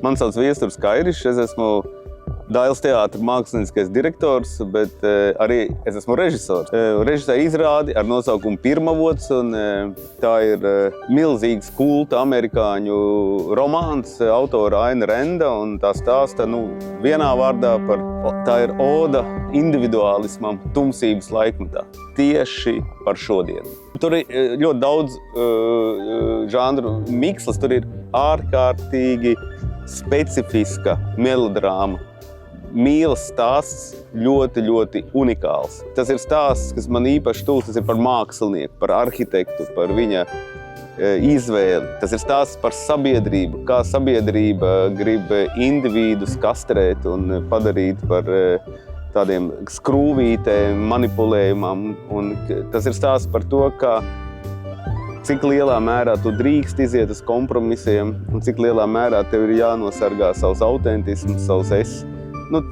Mani sauc Viesturs Kairišs, es esmu Dailes teātra mākslinieckais direktors, bet arī es esmu režisors. Režisēju izrādi ar nosaukumu Pirmavots, un tā ir milzīgs kulta amerikāņu romāns, autora Aina Renda, un tā stāsta, vienā vārdā tā ir oda individuālismam tumsības laikmetā. Tieši par šodienu. Tur ir ļoti daudz žanru mikslis, tur ir ārkārtīgi specifiska melodrāma. Mīlas stāsts ļoti, ļoti unikāls. Tas ir stāsts, kas man īpaši tūs, tas ir par mākslinieku, par arhitektu, par viņa izvēli. Tas ir stāsts par sabiedrību, kā sabiedrība grib individus kastrēt un padarīt par tādiem skrūvītēm, manipulējumam. Un tas ir stāsts par to, cik lielā mērā tu drīkst iziet uz kompromisiem un cik lielā mērā tev ir jānosargā savs autentisms, savs es.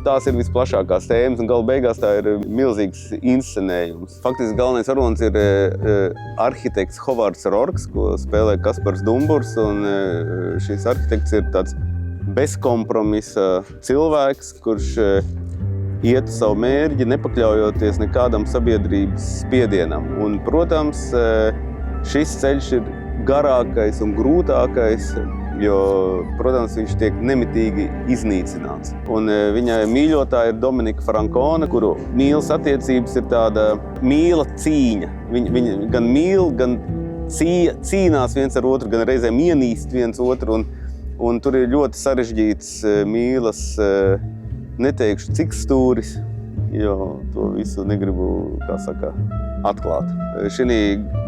Tās ir visplašākās tēmas, un gala beigās tā ir milzīgs inscenējums. Faktiski galvenais varonis ir arhitekts Hovards Rorks, ko spēlē Kaspars Dumburs, un šis arhitekts ir tāds bezkompromisa cilvēks, kurš iet uz savu mērķi, nepakļaujoties nekādam sabiedrības spiedienam. Un, protams, šis ceļš ir garākais un grūtākais, jo, protams, viņš tiek nemitīgi iznīcināts. Un viņa mīļotāja ir Dominika Frankone, kuru mīlas attiecības ir tāda mīla cīņa. Viņi gan mīl, gan cīnās viens ar otru, gan reizēm ienīst viens otru. Un tur ir ļoti sarežģīts mīlas, neteikšu cik stūris, jo to visu negribu, atklāt. Šī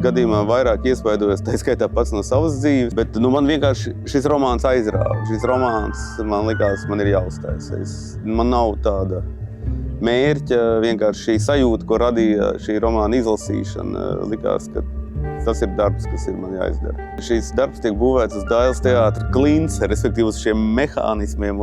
gadījumā vairāk iespaidojos, tā skaitā pats no savas dzīves, bet man vienkārši šis romāns aizrāva. Šis romāns, man likās, man ir jāuztaisa. Man nav tāda mērķa, vienkārši šī sajūta, ko radīja šī romāna izlasīšana, likās, ka tas ir darbs, kas ir man jāizdara. Šis darbs tiek būvēts uz Dailes teātra klints, respektīvi uz šiem mehānismiem,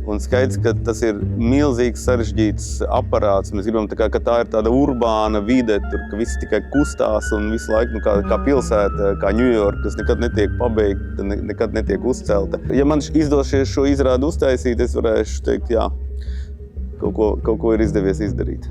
un skaidrs, ka tas ir milzīgs sarežģīts aparāts. Mēs gribam, ka tā ir tāda urbāna vide, ka viss tikai kustās un visu laiku kā pilsēta, kā Ņujorka, kas nekad netiek pabeigta, nekad netiek uzcelta. Ja man izdosies šo izrādi uztaisīt, es varēšu teikt, jā, kaut ko ir izdevies izdarīt.